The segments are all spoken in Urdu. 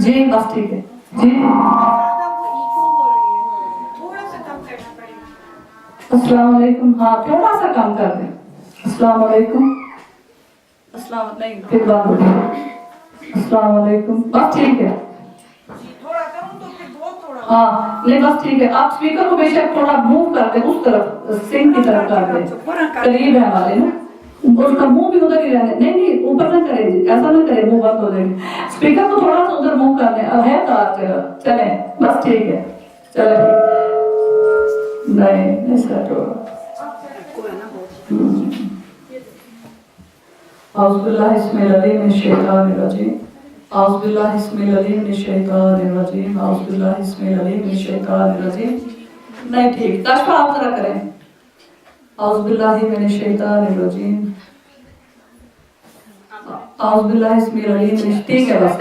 جی بس ٹھیک ہے جی السلام علیکم ہاں تھوڑا سا کم کر دیں السلام علیکم السلام نہیں پھر بات ہو جائے السلام علیکم بس ٹھیک ہے ہاں نہیں بس ٹھیک ہے آپ اسپیکر کو بے شک تھوڑا موو کر دیں اس طرف سنگ کی طرف کر دیں قریب ہے ہمارے نا اس کا منہ بھی ادھر ہی رہنے نہیں اوپر نہ کریں جی ایسا نہ کریں منہ بند ہو جائے گی اسپیکر کو تھوڑا سا ادھر موو کر دیں اب ہے تار جگہ چلیں بس ٹھیک ہے چلیں نہیں سیٹ ہوگا اعوذ باللہ اسم العلیم من الشیطان الرجیم اعوذ باللہ اسم العلیم من الشیطان الرجیم اعوذ باللہ اسم العلیم من الشیطان الرجیم نہیں ٹھیک کاشفہ آپ ذرا کریں اعوذ باللہ من الشیطان الرجیم اعوذ باللہ اسم العلیم من ٹھیک ہے بس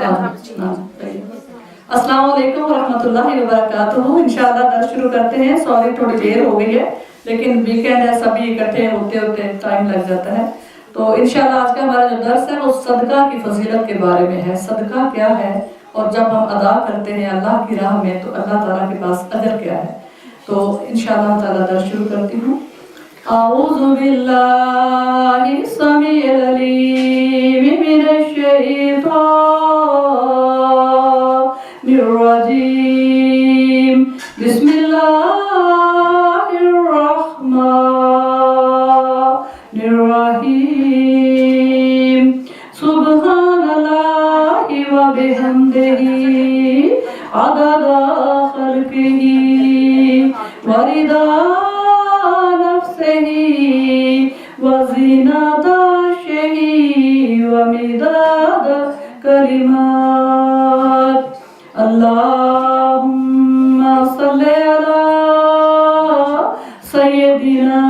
السلام علیکم ورحمۃ اللہ وبرکاتہ انشاءاللہ درس شروع کرتے ہیں سوری تھوڑی دیر ہو گئی ہے لیکن ویکینڈ ہے سبھی اکٹھے ہوتے ہوتے ٹائم لگ جاتا ہے تو انشاءاللہ آج کا ہمارا جو درس ہے وہ صدقہ کی فضیلت کے بارے میں ہے صدقہ کیا ہے اور جب ہم ادا کرتے ہیں اللہ کی راہ میں تو اللہ تعالیٰ کے پاس اجر کیا ہے تو انشاءاللہ تعالیٰ درس شروع کرتی ہوں اعوذ باللہ السمیع العلیم من الشیطان الرجیم بسم اللہ الرحمن الرحیم سبحان اللہ وبحمدہ عدد خلقہ ورضا نفسہ وزینت عرشہ ومداد کلمات اللہم صلی علی سیدنا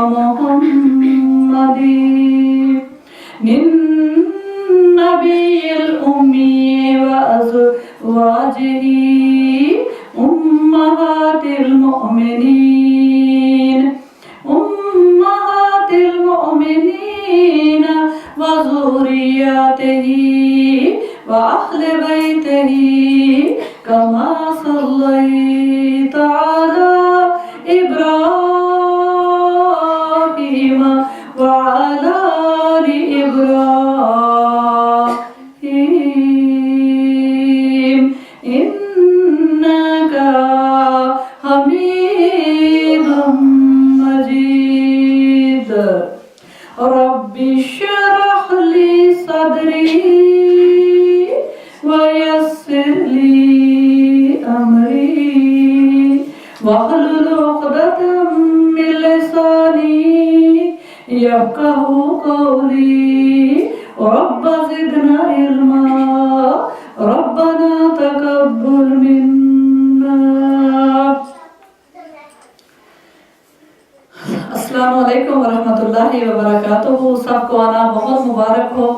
محمد النبی الامی وازواجہ امہات المؤمنین وذریاتہ وأهل بيته كما صليت على إبراهيم وعلى آل إبراهيم إنك حميد مجيد رب اشرح لي صدري ويسر لي أمري واحلل عقدة من لساني يفقهوا قولي رب زدنا علما ربنا تقبل منا السلام علیکم ورحمۃ اللہ وبرکاتہ سب کو آنا بہت مبارک ہو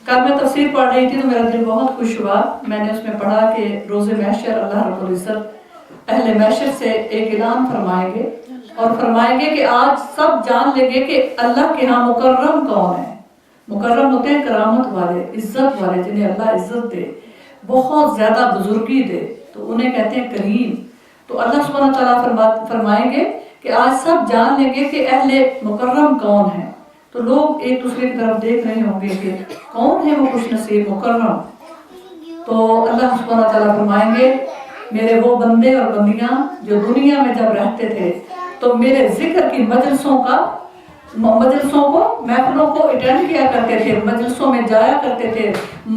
کل میں تفسیر پڑھ رہی تھی تو میرا دل بہت خوش ہوا میں نے اس میں پڑھا کہ روز محشر اللہ رب العزت اہل محشر سے ایک اعلان فرمائیں گے اور فرمائیں گے کہ آج سب جان لیں گے کہ اللہ کے ہاں مکرم کون ہے مکرم ہوتے ہیں کرامت والے عزت والے جنہیں اللہ عزت دے بہت زیادہ بزرگی دے تو انہیں کہتے ہیں کریم تو اللہ سبحانہ تعالیٰ فرمائیں گے کہ آج سب جان لیں گے کہ اہل مکرم کون ہیں تو لوگ ایک دوسرے کی طرف دیکھ رہے ہوں گے کہ کون ہے وہ خوش نصیب مکرم تو اللہ سبحانہ تعالیٰ فرمائیں گے میرے وہ بندے اور بندیاں جو دنیا میں جب رہتے تھے تو میرے ذکر کی مجلسوں کو محفلوں کو اٹینڈ کیا کرتے تھے مجلسوں میں جایا کرتے تھے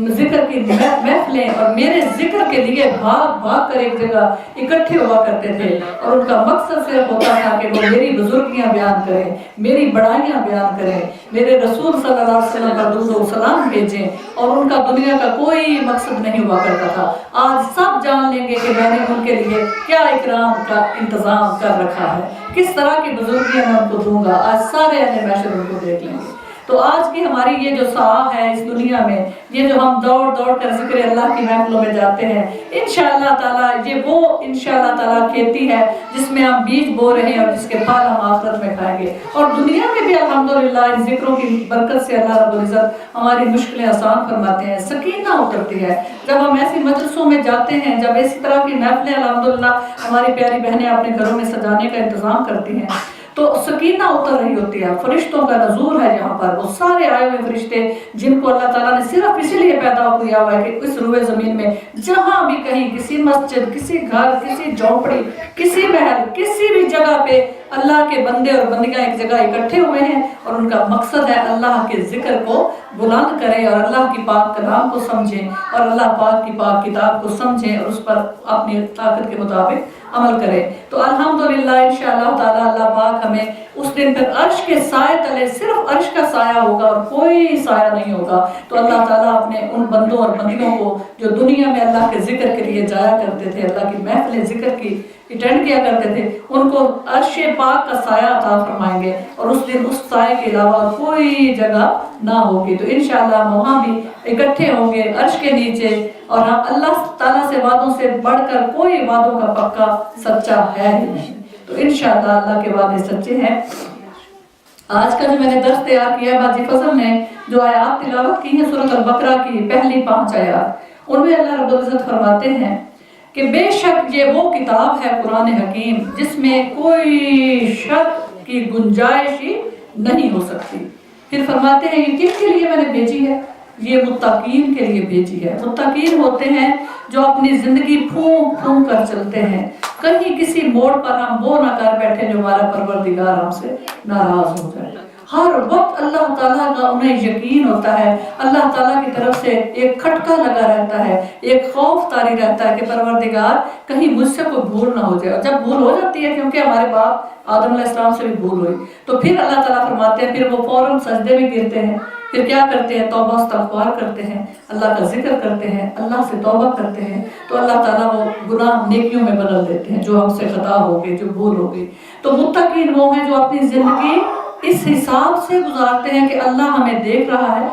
ذکر کی محفلیں اور میرے ذکر کے لیے بھاگ بھاگ کر ایک جگہ اکٹھے ہوا کرتے تھے اور ان کا مقصد صرف ہوتا تھا کہ وہ میری بزرگیاں بیان کریں میری بڑائیاں بیان کریں میرے رسول صلی اللہ علیہ وسلم کا درود و سلام بھیجیں اور ان کا دنیا کا کوئی مقصد نہیں ہوا کرتا تھا آج سب جان لیں گے کہ میں نے ان کے لیے کیا اکرام کا انتظام کر رکھا ہے کس طرح کی بزرگیاں میں ان کو دوں گا آج سارے اہل محشر ان کو دیکھ لیں گے تو آج کی ہماری یہ جو ساعت ہے اس دنیا میں، یہ جو ہم دوڑ دوڑ کر ذکر اللہ کی محفلوں میں جاتے ہیں، انشاءاللہ تعالی یہ وہ انشاءاللہ تعالی کھیتی ہے جس میں ہم بیج بو رہے ہیں اور جس کے پھل ہم آخرت میں کھائیں گے، اور دنیا میں بھی الحمدللہ ان ذکروں کی برکت سے اللہ رب العزت ہماری مشکلیں آسان فرماتے ہیں، سکینہ اترتی ہے جب ہم ایسی مجلسوں میں جاتے ہیں، جب اسی طرح کی محفلیں الحمدللہ ہماری پیاری بہنیں اپنے گھروں میں سجانے کا انتظام کرتی ہیں تو سکینہ اتر رہی ہوتی ہے، فرشتوں کا نزول ہے یہاں پر، وہ سارے آئے ہوئے فرشتے جن کو اللہ تعالیٰ نے صرف اسی لیے پیدا کیا ہوا ہے کہ اس روئے زمین میں جہاں بھی کہیں کسی مسجد، کسی گھر، کسی جھونپڑی، کسی محل، کسی بھی جگہ پہ اللہ کے بندے اور بندیاں ایک جگہ اکٹھے ہوئے ہیں اور ان کا مقصد ہے اللہ کے ذکر کو بلند کریں اور اللہ کی پاک کلام کو سمجھیں اور اللہ پاک کی پاک کتاب کو سمجھیں اور اس پر اپنی طاقت کے مطابق عمل کرے۔ تو الحمدللہ انشاءاللہ تعالی اللہ پاک ہمیں اس دن پھر عرش کے سائے تلے صرف عرش کا سایہ ہوگا اور کوئی سایہ نہیں ہوگا، تو اللہ تعالیٰ اپنے ان بندوں اور بندیوں کو جو دنیا میں اللہ کے ذکر کے لیے جایا کرتے تھے، اللہ کی محفل ذکر کی اٹینڈ کیا کرتے تھے، ان کو عرش پاک کا سایہ عطا فرمائیں گے اور اس دن اس سایہ کے علاوہ کوئی جگہ نہ ہوگی، تو انشاءاللہ ہم وہاں بھی اکٹھے ہوں گے عرش کے نیچے، اور ہم اللہ تعالیٰ سے وعدوں سے بڑھ کر کوئی وعدوں کا پکا سچا ہے ہی نہیں، تو انشاءاللہ اللہ کے وعدے سچے ہیں۔ آج کا جو میں نے درس تیار کیا ہے باجی فضل نے جو آیات تلاوت کی ہیں سورۃ البقرہ کی پہلی 5 آیات، ان میں اللہ رب العزت فرماتے ہیں کہ بے شک یہ وہ کتاب ہے قرآن حکیم جس میں کوئی شک کی گنجائش ہی نہیں ہو سکتی۔ پھر فرماتے ہیں یہ کس کے لیے میں نے بھیجی ہے؟ یہ متقین کے لیے بھیجی ہے۔ متقین ہوتے ہیں جو اپنی زندگی پھونک پھونک کر چلتے ہیں، کہیں کسی موڑ پر ہم وہ نہ کر بیٹھے جو ہمارا پروردگار ہم سے ناراض ہو جائے۔ ہر وقت اللہ تعالیٰ کا انہیں یقین ہوتا ہے، اللہ تعالیٰ کی طرف سے ایک کھٹکا لگا رہتا ہے، ایک خوف طاری رہتا ہے کہ پروردگار کہیں مجھ سے کوئی بھول نہ ہو جائے، اور جب بھول ہو جاتی ہے کیونکہ ہمارے باپ آدم علیہ السلام سے بھی بھول ہوئی تو پھر اللہ تعالیٰ فرماتے ہیں پھر وہ فوراً سجدے میں گرتے ہیں، پھر کیا کرتے ہیں؟ توبہ استغفار کرتے ہیں، اللہ کا ذکر کرتے ہیں، اللہ سے توبہ کرتے ہیں، تو اللہ تعالیٰ وہ گناہ نیکیوں میں بدل دیتے ہیں جو ہم سے خطا ہو گئی، جو بھول ہو گئی۔ تو متقین وہ ہیں جو اپنی زندگی اس حساب سے گزارتے ہیں کہ اللہ ہمیں دیکھ رہا ہے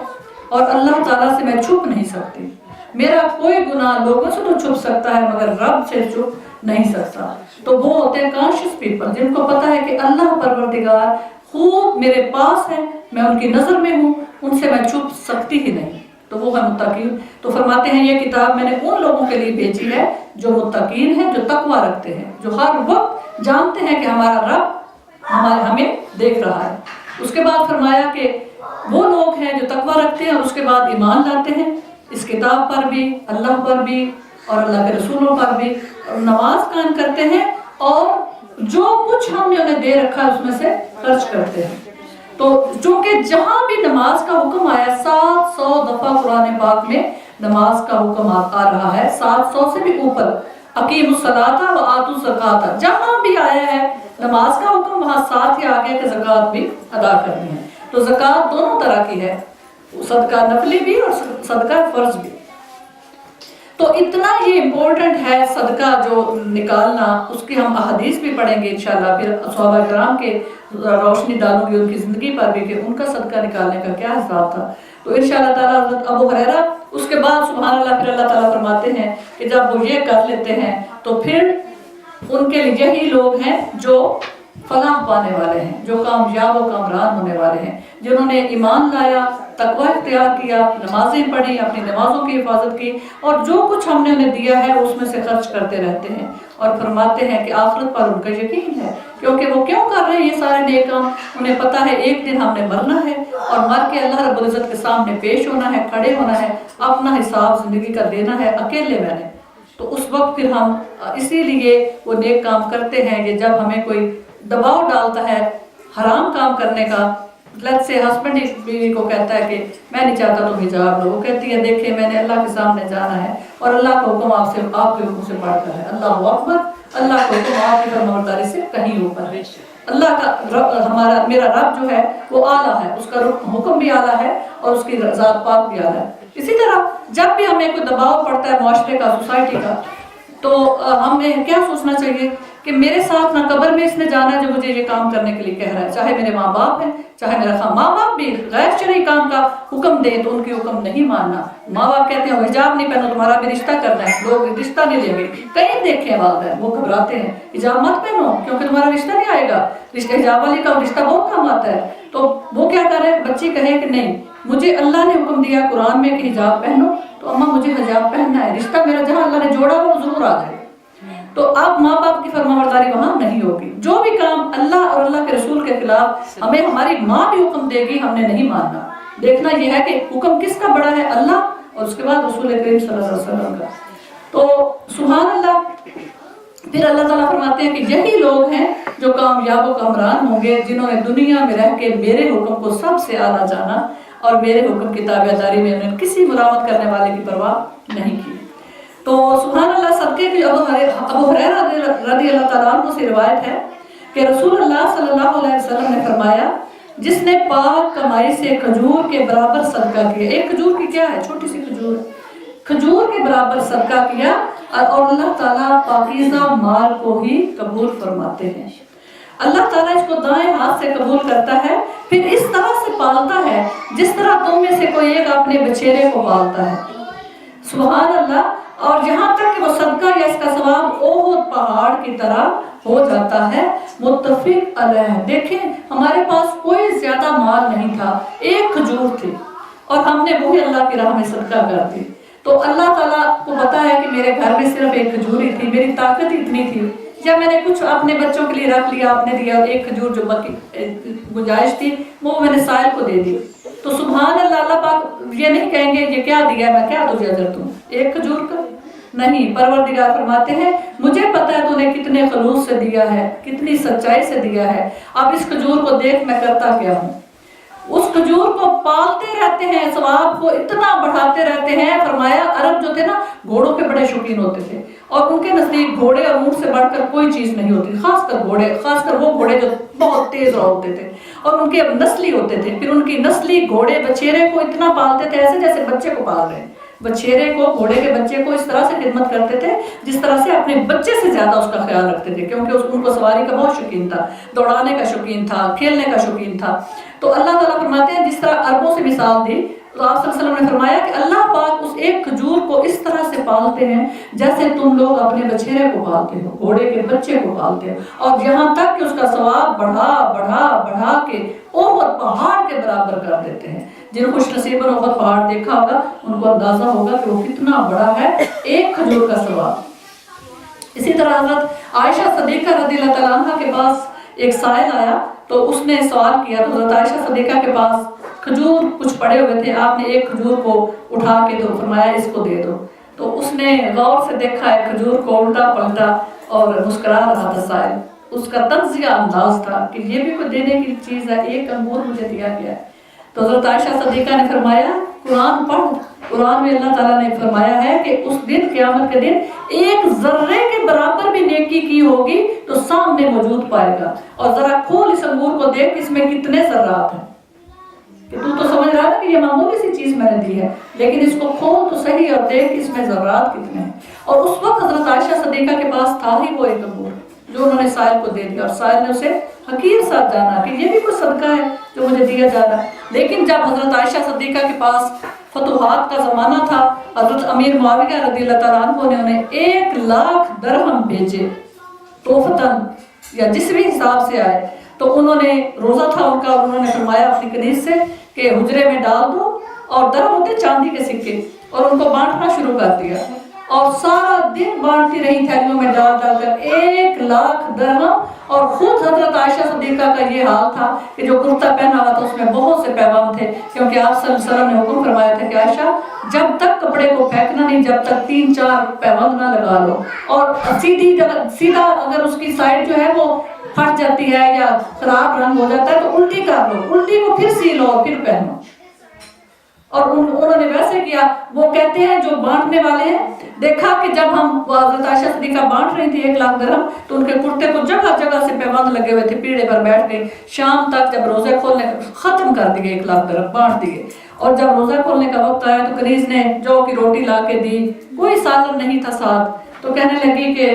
اور اللہ تعالیٰ سے میں چھپ نہیں سکتی، میرا کوئی گناہ لوگوں سے تو چھپ سکتا ہے مگر رب سے چھپ نہیں سکتا۔ تو وہ ہوتے ہیں کانشیس پیپل جن کو پتا ہے کہ اللہ پروردگار خوب میرے پاس ہے، میں ان کی نظر میں ہوں، ان سے میں چھپ سکتی ہی نہیں، تو وہ ہے متقین۔ تو فرماتے ہیں یہ کتاب میں نے ان لوگوں کے لیے بھیجی ہے جو متقین ہیں، جو تقوی رکھتے ہیں، جو ہر وقت جانتے ہیں کہ ہمارا رب ہمیں دیکھ رہا ہے۔ اس کے بعد فرمایا کہ وہ لوگ ہیں جو تقوی رکھتے ہیں اور اس کے بعد ایمان لاتے ہیں اس کتاب پر بھی، اللہ پر بھی اور اللہ کے رسولوں پر بھی، اور نماز قائم کرتے ہیں اور جو کچھ ہم نے انہیں دے رکھا ہے اس میں سے خرچ کرتے ہیں۔ تو چونکہ جہاں بھی نماز کا حکم آیا 700 دفعہ قرآن پاک میں نماز کا حکم آ رہا ہے، 700 سے بھی اوپر، اقیموا الصلاۃ وآتوا الزکاۃ، جہاں بھی آیا ہے نماز کا حکم وہاں ساتھ ہی آگے کہ زکوٰۃ بھی ادا کرنی ہے۔ تو زکوٰۃ دونوں طرح کی ہے، صدقہ نفلی بھی اور صدقہ فرض بھی۔ تو اتنا یہ امپورٹنٹ ہے صدقہ جو نکالنا، اس کی ہم احادیث بھی پڑھیں گے انشاءاللہ، پھر صحابہ کرام کے روشنی ڈالوں گی ان کی زندگی پر بھی کہ ان کا صدقہ نکالنے کا کیا حساب تھا۔ تو انشاءاللہ تعالیٰ حضرت ابو ہریرہ اس کے بعد سبحان اللہ پھر اللہ تعالیٰ فرماتے ہیں کہ جب وہ یہ کر لیتے ہیں تو پھر ان کے لیے یہی لوگ ہیں جو فلاح پانے والے ہیں، جو کامیاب و کامران ہونے والے ہیں، جنہوں نے ایمان لایا، تقوی اختیار کیا، نمازیں پڑھی، اپنی نمازوں کی حفاظت کی، اور جو کچھ ہم نے انہیں دیا ہے اس میں سے خرچ کرتے رہتے ہیں، اور فرماتے ہیں کہ آخرت پر ان کا یقین ہے، کیونکہ وہ کیوں کر رہے ہیں یہ سارے نیک کام؟ انہیں پتا ہے ایک دن ہم نے مرنا ہے اور مر کے اللہ رب العزت کے سامنے پیش ہونا ہے، کھڑے ہونا ہے، اپنا حساب زندگی کا دینا ہے اکیلے میں نے۔ تو اس وقت پھر ہم اسی لیے وہ نیک کام کرتے ہیں کہ جب ہمیں کوئی دباؤ ڈالتا ہے حرام کام کرنے کا، لت سے ہسبینڈ بیوی کو کہتا ہے کہ میں نہیں چاہتا تم حجاب لو، وہ کہتی ہے دیکھیں میں نے اللہ کے سامنے جانا ہے اور اللہ کا حکم آپ کے حکم سے بڑھ کر ہے، اللہ اکبر، اللہ کا حکم آپ کی فرمانبرداری سے کہیں اوپر ہے۔ اللہ کا میرا رب جو ہے وہ اعلیٰ ہے، اس کا حکم بھی اعلیٰ ہے اور اس کی ذات پاک بھی اعلیٰ ہے۔ اسی طرح جب بھی ہمیں کوئی دباؤ پڑتا ہے معاشرے کا، سوسائٹی کا، تو ہمیں کیا سوچنا چاہیے کہ میرے ساتھ نہ قبر میں اس نے جانا ہے جو مجھے یہ کام کرنے کے لیے کہہ رہا ہے، چاہے میرے ماں باپ ہیں، چاہے میرا ماں باپ بھی غیر شرعی کام کا حکم دیں تو ان کی حکم نہیں ماننا۔ ماں باپ کہتے ہیں حجاب نہیں پہنو، تمہارا بھی رشتہ کرنا ہے، لوگ رشتہ نہیں لیں گے، کہیں دیکھیں والدین وہ گھبراتے ہیں حجاب مت پہنو کیونکہ تمہارا رشتہ نہیں آئے گا، رشتہ حجاب والی کا رشتہ بہت کام آتا ہے۔ تو وہ کیا کرے، بچی کہے کہ نہیں مجھے اللہ نے حکم دیا قرآن میں کہ حجاب پہنو، تو اماں مجھے حجاب پہننا ہے، رشتہ میرا جہاں اللہ نے جوڑا وہ ضرور آ جائے۔ تو اب ماں باپ کی فرمانبرداری وہاں نہیں ہوگی، جو بھی کام اللہ اور اللہ کے رسول کے خلاف ہمیں ہماری ماں بھی حکم دے گی ہم نے نہیں ماننا۔ دیکھنا یہ ہے کہ حکم کس کا بڑا ہے، اللہ اور اس کے بعد رسول کریم صلی اللہ علیہ وسلم کا۔ تو سبحان اللہ، پھر اللہ تعالیٰ فرماتے ہیں کہ یہی لوگ ہیں جو کامیاب و کامران ہوں گے جنہوں نے دنیا میں رہ کے میرے حکم کو سب سے اعلیٰ جانا اور میرے حکم کی تابعداری میں انہیں کسی ملامت کرنے والے کی پرواہ نہیں کی۔ تو سبحان اللہ، صدقے کی ابو ہریرہ رضی اللہ تعالیٰ عنہ سے روایت ہے کہ رسول اللہ صلی اللہ علیہ وسلم نے فرمایا جس نے پاک کمائی سے کھجور کے برابر صدقہ کیا، ایک کھجور کی کیا ہے، چھوٹی سی کھجور، کھجور کے برابر صدقہ کیا، اور اللہ تعالیٰ پاکیزہ مال کو ہی قبول فرماتے ہیں۔ اللہ تعالیٰ اس کو دائیں ہاتھ سے قبول کرتا ہے، پھر اس طرح سے پالتا ہے جس طرح تم میں سے کوئی ایک اپنے بچیرے کو پالتا ہے۔ سبحان اللہ، اور یہاں تک کہ وہ صدقہ یا اس کا ثواب احد پہاڑ کی طرح ہو جاتا ہے۔ متفق علیہ، دیکھیں ہمارے پاس کوئی زیادہ مال نہیں تھا، ایک کھجور تھی اور ہم نے وہی اللہ کی راہ میں صدقہ کر دی، تو اللہ تعالیٰ کو پتا ہے کہ میرے گھر میں صرف ایک کھجور ہی تھی، میری طاقت اتنی تھی، یا میں نے کچھ اپنے بچوں کے لیے رکھ لیا، آپ نے دیا، اور ایک کھجور جو باقی گنجائش تھی وہ میں نے سائل کو دے دی۔ تو سبحان اللہ، اللہ پاک یہ نہیں کہیں گے یہ کیا دیا ہے، میں کیا تجھے اجر دوں ایک کھجور کا، نہیں، پروردگار فرماتے ہیں مجھے پتا ہے تو نے کتنے خلوص سے دیا ہے، کتنی سچائی سے دیا ہے، اب اس کھجور کو دیکھ میں کرتا کیا ہوں۔ اس کھجور کو پالتے رہتے ہیں، ثواب کو اتنا بڑھاتے رہتے ہیں۔ فرمایا عرب جو تھے نا گھوڑوں کے بڑے شوقین ہوتے تھے، اور ان کے نزدیک گھوڑے اور اونٹ سے بڑھ کر کوئی چیز نہیں ہوتی، خاص کر گھوڑے، خاص کر وہ گھوڑے جو بہت تیز ہوتے تھے اور ان کے نسلی ہوتے تھے، پھر ان کی نسلی گھوڑے بچیرے کو اتنا پالتے تھے ایسے جیسے بچے کو پال رہے ہیں، بچیرے کو، گھوڑے کے بچے کو اس طرح سے خدمت کرتے تھے جس طرح سے اپنے بچے سے زیادہ اس کا خیال رکھتے تھے، کیونکہ ان کو سواری کا بہت شوقین تھا، دوڑانے کا شوقین تھا، کھیلنے کا شوقین تھا۔ تو اللہ تعالیٰ فرماتے ہیں جس طرح عربوں سے مثال دی، تو آپ صلی اللہ علیہ وسلم نے فرمایا کہ اللہ پاک اس ایک کھجور کو اس طرح سے پالتے ہیں جیسے تم لوگ اپنے بچیرے کو پالتے ہو، گھوڑے کے بچے کو پالتے ہو، اور یہاں تک کہ اس کا ثواب بڑھا بڑھا بڑھا کے احد پہاڑ کے برابر کر دیتے ہیں۔ جن خوش نصیبوں نے احد پہاڑ دیکھا ہوگا ان کو اندازہ ہوگا کہ وہ کتنا بڑا ہے ایک کھجور کا ثواب۔ اسی طرح حضرت عائشہ صدیقہ رضی اللہ تعالیٰ عنہ کے پاس ایک سائل آیا تو اس نے سوال کیا، تو حضرت عائشہ صدیقہ کے پاس کھجور کچھ پڑے ہوئے تھے، آپ نے ایک کھجور کو اٹھا کے تو فرمایا اس کو دے دو، تو اس نے غور سے دیکھا ہے کھجور کو، الٹا پلٹا اور مسکرا رہا تھا سائل، اس کا طنزیہ انداز تھا کہ یہ بھی کوئی دینے کی چیز ہے، ایک انگور مجھے دیا گیا ہے۔ تو حضرت عائشہ صدیقہ نے فرمایا قرآن پڑھ، قرآن میں اللہ تعالیٰ نے فرمایا ہے کہ اس دن قیامت کے دن ایک ذرے کے برابر بھی نیکی کی ہوگی تو سامنے موجود پائے گا، اور ذرا کھول اس انگور کو دیکھ اس میں کتنے ذرات ہیں، کہ تو سمجھ رہا ہے کہ یہ معمولی سی چیز میں نے دی ہے، لیکن اس کو کھول تو صحیح اور دیکھ اس میں ذرات کتنے ہیں۔ اور اس وقت حضرت عائشہ صدیقہ کے پاس تھا ہی وہ ایک انگور جو انہوں نے سائل کو دے دیا، اور سائل نے اسے حقیر ساتھ جانا کہ یہ بھی کوئی صدقہ ہے جو مجھے دیا جا رہا ہے۔ لیکن جب حضرت عائشہ صدیقہ کے پاس فتوحات کا زمانہ تھا، حضرت امیر معاویہ رضی اللہ تعالیٰ عنہ نے انہیں 1,00,000 درہم بھیجے توفتاً یا جس بھی حساب سے آئے، تو انہوں نے روزہ تھا ان کا، اور انہوں نے فرمایا اپنی کنیز سے کہ حجرے میں ڈال دو، اور درہم ہوتے چاندی کے سکے، اور ان کو بانٹنا شروع کر دیا، اور سارا دن بانٹتی رہی تھیلیوں میں ڈال ڈال کر 1,00,000 درہم۔ اور خود حضرت عائشہ صدیقہ کا یہ حال تھا کہ جو کرتا پہنا ہوا تھا اس میں بہت سے پیغام تھے، کیونکہ آپ صلی اللہ علیہ وسلم نے حکم فرمایا تھا کہ عائشہ جب تک کپڑے کو پھینکنا نہیں جب تک 3-4 پیغام نہ لگا لو، اور سیدھا اگر اس کی سائڈ جو ہے وہ پھٹ جاتی ہے یا خراب رنگ ہو جاتا ہے تو الٹی کر لو، الٹی کو پھر سی لو اور پھر پہنو۔ اور انہوں نے ویسے کیا۔ وہ کہتے ہیں جو بانٹنے والے ہیں، دیکھا کہ جب ہم حضرت عائشہ صدیقہ بانٹ رہی تھی 1,00,000 درہم، تو ان کے کرتے کو جگہ جگہ سے پیبند لگے ہوئے تھے، پیڑے پر بیٹھ گئی۔ شام تک جب روزے کھولنے ختم کر دیے 1,00,000 درہم بانٹ دیے، اور جب روزہ کھولنے کا وقت آیا تو کنیز نے جو کی روٹی لا کے دی، کوئی سالن نہیں تھا ساتھ، تو کہنے لگی کہ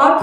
8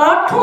8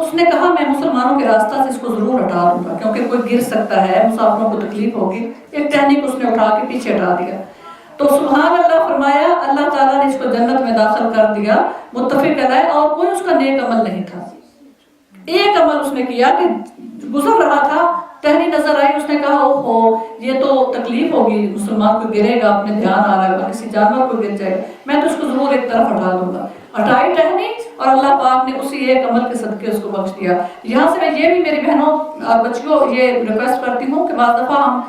اس نے کہا میں مسلمانوں کے راستہ سے اس کو ضرور ہٹا دوں گا کیونکہ کوئی گر سکتا ہے، مسافروں کو تکلیف ہوگی۔ ایک ٹہنی کو اس نے اٹھا کے پیچھے ہٹا دیا۔ تو سبحان اللہ فرمایا، اللہ تعالیٰ نے اس کو جنت میں داخل کر دیا، متفق علیہ، اور کوئی اس کا نیک عمل نہیں تھا۔ ایک عمل اس نے کیا کہ گزر رہا تھا، ٹہنی نظر آئی، اس نے کہا اوہو یہ تو تکلیف ہوگی، مسلمان کو گرے گا، اپنے دھیان آ رہا ہے کسی جانور کو گر جائے گا، میں تو اس کو ضرور ایک طرف ہٹا دوں گا۔ ہٹائی ٹہنی اور اللہ پاک نے اسی ایک عمل کے صدقے اس کو بخش دیا۔ یہاں سے میں یہ بھی میری بہنوں اور بچیوں یہ ریکویسٹ کرتی ہوں کہ بعض دفعہ ہم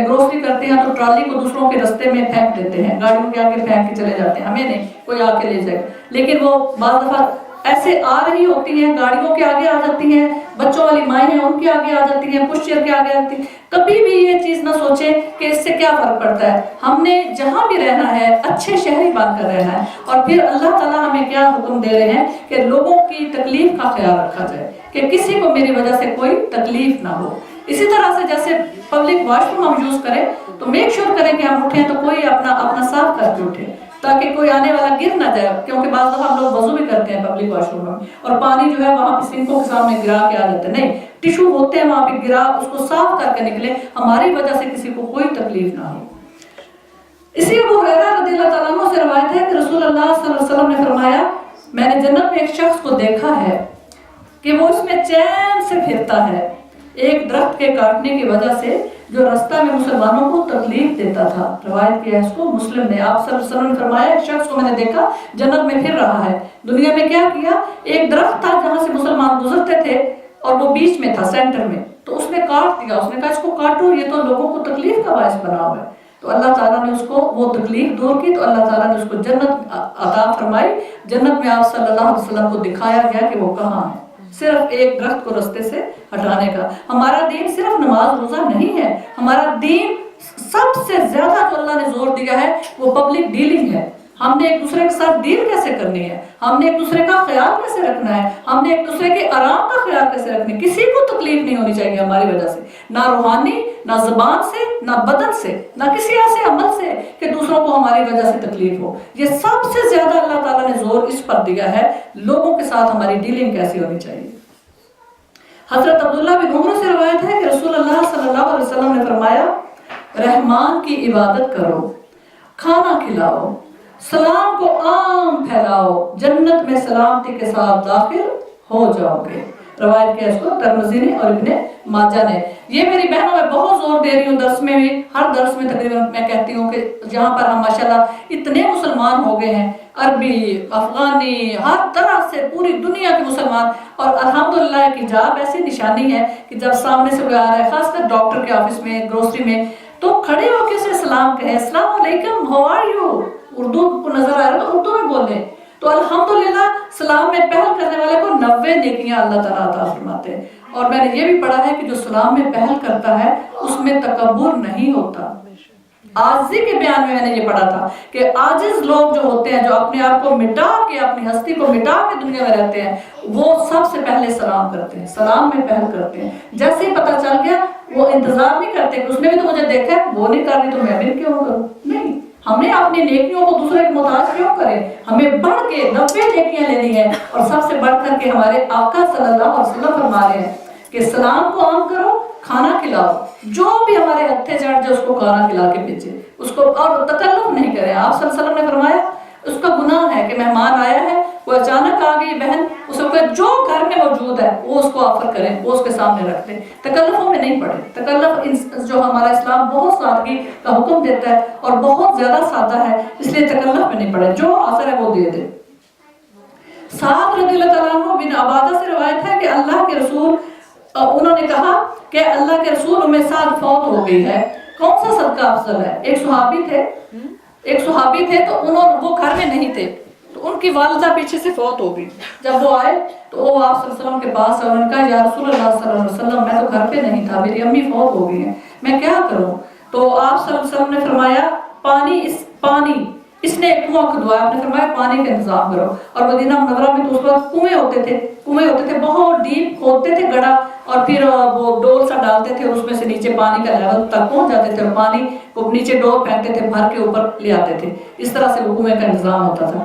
گروسری کرتے ہیں تو ٹرالی کو دوسروں کے رستے میں پھینک دیتے ہیں، گاڑیوں کے آگے پھینک کے چلے جاتے ہیں، ہمیں نہیں، کوئی آ کے لے جائے، لیکن وہ بعض دفعہ ایسے آ رہی ہوتی ہیں، گاڑیوں کے آگے آ جاتی ہیں، بچوں والی مائیں ہیں ان کے آگے آ جاتی ہیں، پش چیئر کے آگے آتی ہیں۔ کبھی بھی یہ چیز نہ سوچیں کہ اس سے کیا فرق پڑتا ہے۔ ہم نے جہاں بھی رہنا ہے اچھے شہری بن کر رہنا ہے، اور پھر اللہ تعالیٰ ہمیں کیا حکم دے رہے ہیں کہ لوگوں کی تکلیف کا خیال رکھا جائے، کہ کسی کو میری وجہ سے کوئی تکلیف نہ ہو۔ اسی طرح سے جیسے پبلک واش روم ہم یوز کریں تو میک شور کریں کہ ہم اٹھیں تو کوئی اپنا صاف کر کے اٹھے، تاکہ کوئی آنے والا گر نہ جائے، کیونکہ بعض دفعہ ہم لوگ وضو بھی کرتے ہیں پبلک واش روم میں اور پانی جو ہے وہاں پہ سنکوں کے سامنے گرا کے آ جاتے ہیں، نہیں، ٹیشو ہوتے ہیں وہاں پہ گرا، اس کو صاف کر کے نکلے، ہماری وجہ سے کسی کو کوئی تکلیف نہ ہو۔ اسی ابو ہریرہ رضی اللہ تعالیٰ عنہ سے روایت ہے کہ رسول اللہ صلی اللہ علیہ وسلم نے فرمایا، میں نے جنت میں ایک شخص کو دیکھا ہے کہ وہ اس میں چین سے پھرتا ہے، ایک درخت کے کاٹنے کی وجہ سے جو رستہ میں مسلمانوں کو تکلیف دیتا تھا۔ روایت کیا ہے اس کو مسلم نے۔ آپ صلی اللہ علیہ وسلم نے فرمایا، ایک شخص کو میں نے دیکھا جنت میں پھر رہا ہے۔ دنیا میں کیا کیا؟ ایک درخت تھا جہاں سے مسلمان گزرتے تھے اور وہ بیچ میں تھا، سینٹر میں، تو اس نے کاٹ دیا، اس نے کہا اس کو کاٹو، یہ تو لوگوں کو تکلیف کا باعث بنا ہوا ہے۔ تو اللہ تعالیٰ نے اس کو وہ تکلیف دور کی، تو اللہ تعالیٰ نے اس کو جنت عطا فرمائی۔ جنت میں آپ صلی اللہ علیہ وسلم کو دکھایا گیا کہ وہ کہاں ہے، صرف ایک درخت کو رستے سے ہٹانے کا۔ ہمارا دین صرف نماز روزہ نہیں ہے، ہمارا دین سب سے زیادہ جو اللہ نے زور دیا ہے وہ پبلک ڈیلنگ ہے۔ ہم نے ایک دوسرے کے ساتھ ڈیل کیسے کرنی ہے، ہم نے ایک دوسرے کا خیال کیسے رکھنا ہے، ہم نے ایک دوسرے کے آرام کا خیال کیسے رکھنا ہے۔ کسی کو تکلیف نہیں ہونی چاہیے ہماری وجہ سے، نہ روحانی، نہ زبان سے، نہ بدن سے، نہ کسی ایسے عمل سے کہ دوسروں کو ہماری وجہ سے تکلیف ہو۔ یہ سب سے زیادہ اللہ تعالیٰ نے زور اس پر دیا ہے، لوگوں کے ساتھ ہماری ڈیلنگ کیسی ہونی چاہیے۔ حضرت عبداللہ بن عمر سے روایت ہے کہ رسول اللہ صلی اللہ علیہ وسلم نے فرمایا، رحمان کی عبادت کرو، کھانا کھلاؤ، سلام کو عام پھیلاؤ، جنت میں سلامتی کے ساتھ داخل ہو جاؤ گے۔ روایت کیا اس کو ترمذی نے اور ابن ماجہ نے۔ یہ میری بہنوں میں بہت زور دے رہی ہوں، درس میں بھی، ہر درس میں تقریباً میں کہتی ہوں کہ جہاں پر ہم ماشاءاللہ اتنے مسلمان ہو گئے ہیں، عربی، افغانی، ہر طرح سے پوری دنیا کے مسلمان، اور الحمدللہ ایک حجاب ایسی نشانی ہے کہ جب سامنے سے کوئی آ رہا ہے، خاص کر ڈاکٹر کے آفس میں، گروسری میں، تو کھڑے ہو کے اسے سلام کہیں، السلام علیکم، ہاؤ آر یو، اردو کو نظر آ رہا ہے تو اردو میں بولیں، تو الحمدللہ سلام میں پہل کرنے والے کو 90 نیکیاں اللہ تعالیٰ عطا فرماتے ہیں۔ اور میں نے یہ بھی پڑھا ہے کہ جو سلام میں پہل کرتا ہے اس میں تکبر نہیں ہوتا۔ عاجزی کے بیان میں نے یہ پڑھا تھا کہ عاجز لوگ جو ہوتے ہیں، جو اپنے آپ کو مٹا کے، اپنی ہستی کو مٹا کے دنیا میں رہتے ہیں، وہ سب سے پہلے سلام کرتے ہیں، سلام میں پہل کرتے ہیں۔ جیسے ہی پتہ چل گیا وہ انتظار نہیں کرتے کہ اس نے بھی تو مجھے دیکھا ہے، وہ نہیں کر رہی تو میں بھی کیوں کروں، نہیں، ہمیں اپنی نیکیوں کو دوسرے کے محتاج کیوں کریں، ہمیں بڑھ کے 90 نیکیاں لینی ہیں، اور سب سے بڑھ کر کے ہمارے آقا صلی اللہ علیہ وسلم فرما رہے ہیں کہ سلام کو عام کرو، کھانا کھلاؤ، جو بھی ہمارے ہتھے چڑھ جائے اس کو کھانا کھلا کے بھیجے، اس کو، اور تکلف نہیں کریں۔ آپ صلی اللہ علیہ وسلم نے فرمایا اس کا گناہ ہے کہ مہمان آیا ہے، وہ اچانک آ گئی بہن، اسے کہ جو گھر میں موجود ہے وہ اس کو آفر کریں، وہ اس کے سامنے رکھ دیں، تکلفوں میں نہیں پڑے۔ تکلف جو ہمارا اسلام بہت سادگی کا حکم دیتا ہے اور بہت زیادہ سادہ ہے، اس لیے تکلف میں نہیں پڑے، جو آفر ہے وہ دے دے۔ سعد رضی اللہ تعالیٰ عنہ بن عبادہ سے روایت ہے کہ اللہ کے رسول، انہوں نے کہا کہ اللہ کے رسول ام سعد فوت ہو گئی ہے، کون سا صدقہ افضل ہے؟ ایک صحابی تھے تو وہ گھر میں نہیں تھے، تو ان کی والدہ پیچھے سے فوت ہو گئی۔ جب وہ آئے تو وہ آپ صلی اللہ علیہ وسلم کے پاس، انہوں نے کہا یا رسول اللہ صلی اللہ علیہ وسلم، میں تو گھر پہ نہیں تھا، میری امی فوت ہو گئی ہیں، میں کیا کروں؟ تو آپ صلی اللہ علیہ وسلم نے فرمایا پانی اس نے ایک کنواں کھدوایا، آپ نے فرمایا پانی کا انتظام کرو۔ اور مدینہ منورہ میں تو اس وقت کنویں ہوتے تھے بہت ڈیپ کھودتے تھے گڑھا، اور پھر وہ ڈول سا ڈالتے تھے اور اس میں سے نیچے پانی کا لیول تک پہنچ جاتے تھے، اور پانی کو نیچے ڈول پھینکتے تھے، بھر کے اوپر لے آتے تھے، اس طرح سے وہ کنویں کا انتظام ہوتا تھا۔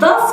10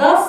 10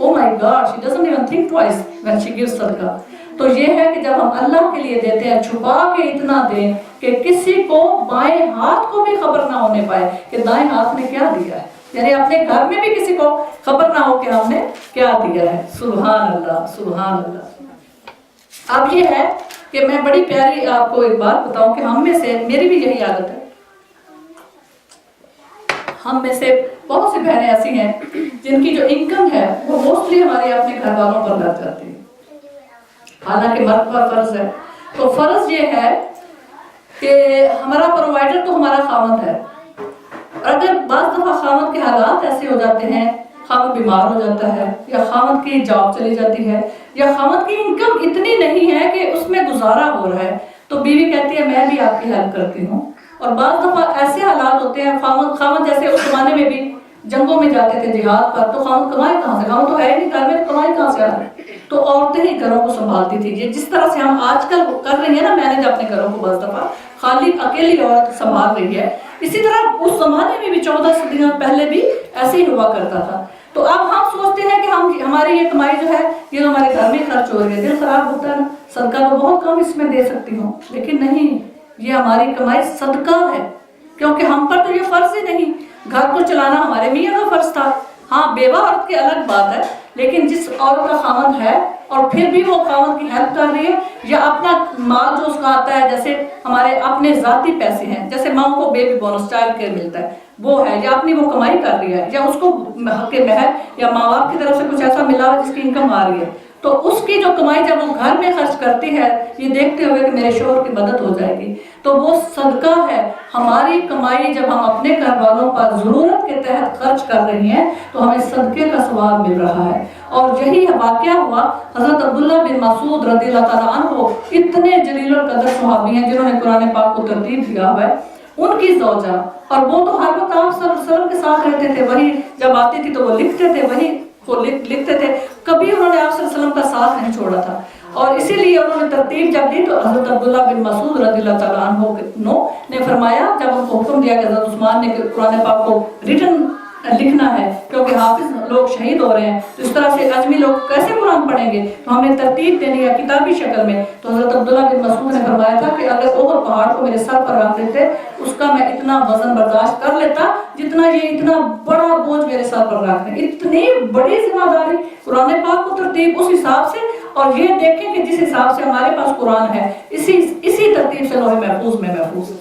Oh my God, she doesn't even think twice when she gives sadaqah। تو یہ ہے کہ جب ہم اللہ کے لیے دیتے ہیں چھپا کے اتنا دیں کہ کسی کو بائیں ہاتھ کو بھی خبر نہ ہونے پائے کہ دائیں ہاتھ نے کیا دیا ہے، یعنی اپنے گھر میں بھی کسی کو خبر نہ ہو کہ ہم نے کیا دیا ہے۔ سبحان اللہ، سبحان اللہ۔ اب یہ ہے کہ میں بڑی پیاری آپ کو ایک بات بتاؤں کہ ہم میں سے، میری بھی یہی عادت ہے، ہم میں سے بہت سی بہنیں ایسی ہیں جن کی جو انکم ہے وہ موسٹلی ہمارے اپنے گھر والوں پر لگ جاتی ہے، حالانکہ مرد پر فرض ہے۔ تو فرض یہ ہے کہ ہمارا پرووائڈر تو ہمارا خاوند ہے، اور اگر بعض دفعہ خاوند کے حالات ایسے ہو جاتے ہیں، خاوند بیمار ہو جاتا ہے، یا خاوند کی جاب چلی جاتی ہے، یا خاوند کی انکم اتنی نہیں ہے کہ اس میں گزارا ہو رہا ہے، تو بیوی کہتی ہے میں بھی آپ کی ہیلپ کرتی ہوں۔ اور بعض دفعہ ایسے حالات ہوتے ہیں، خاوند جیسے اس زمانے میں بھی جنگوں میں جاتے تھے جہاد پر، تو خاوند کمائے کہاں سے؟ خاوند تو ہے نہیں گھر میں، تو کمائے کہاں سے آ رہے؟ تو عورتیں ہی گھروں کو سنبھالتی تھی۔ یہ جس طرح سے ہم آج کل کر رہی ہیں نا مینج اپنے گھروں کو، بعض دفعہ خالی اکیلی عورت سنبھال رہی ہے، اسی طرح اس زمانے میں بھی 14 صدیوں پہلے بھی ایسے ہی ہوا کرتا تھا۔ تو اب ہم سوچتے ہیں کہ ہماری یہ کمائی جو ہے یہ تو ہمارے گھر میں خرچ ہو رہی ہے، دل خراب ہوتا ہے نا، صدقہ تو بہت کم اس میں دے سکتی ہوں، لیکن نہیں، یہ ہماری کمائی صدقہ ہے، کیونکہ ہم پر تو یہ فرض ہی نہیں، گھر کو چلانا ہمارے میاں کا فرض تھا۔ ہاں بیوہ عورت کی الگ بات ہے، لیکن جس عورت کا خاوند ہے اور پھر بھی وہ خاوند کی ہیلپ کر رہی ہے، یا اپنا مال جو اس کا آتا ہے، جیسے ہمارے اپنے ذاتی پیسے ہیں، جیسے ماں کو بیبی بونس چائلڈ کیئر ملتا ہے وہ ہے، یا اپنی وہ کمائی کر رہی ہے، یا اس کو حق مہر یا ماں باپ کی طرف سے کچھ ایسا ملا جس کی انکم آ رہی ہے، تو اس کی جو کمائی جب وہ گھر میں خرچ کرتی ہے یہ دیکھتے ہوئے کہ میرے شوہر کی مدد ہو جائے گی، تو وہ صدقہ ہے۔ ہماری کمائی جب ہم اپنے گھر والوں پر ضرورت کے تحت خرچ کر رہی ہیں تو ہمیں صدقے کا ثواب مل رہا ہے۔ اور یہی واقعہ ہوا حضرت عبداللہ بن مسعود رضی اللہ تعالیٰ عنہ، اتنے جلیل القدر صحابی ہیں جنہوں نے قرآن پاک کو ترتیب دیا ہوا ہے، ان کی زوجہ، اور وہ تو ہر وقت آپ صلی اللہ علیہ وسلم کے ساتھ رہتے تھے، وہی جب آتی تھی تو وہ لکھتے تھے، وہی وہ لکھتے تھے، کبھی انہوں نے آپ صلی اللہ علیہ وسلم کا ساتھ نہیں چھوڑا تھا، اور اسی لیے انہوں نے ترتیب جب دی تو حضرت عبداللہ بن مسعود رضی اللہ تعالیٰ عنہ نے فرمایا، جب ان کو حکم دیا کہ حضرت عثمان نے قرآن پاک کو ریٹن لکھنا ہے کیونکہ حافظ لوگ شہید ہو رہے ہیں، تو اس طرح سے اجمی لوگ کیسے قرآن پڑھیں گے، تو ہمیں ترتیب دینی ہے کتابی شکل میں، تو حضرت عبداللہ بن مسعود نے فرمایا تھا کہ اگر اوہد پہاڑ کو میرے سر پر رکھ دیتے اس کا میں اتنا وزن برداشت کر لیتا جتنا یہ اتنا بڑا بوجھ میرے سر پر رکھ دیں، اتنی بڑی ذمہ داری، قرآن پاک کو ترتیب اس حساب سے، اور یہ دیکھیں کہ جس حساب سے ہمارے پاس قرآن ہے اسی ترتیب سے لوح محفوظ میں محفوظ،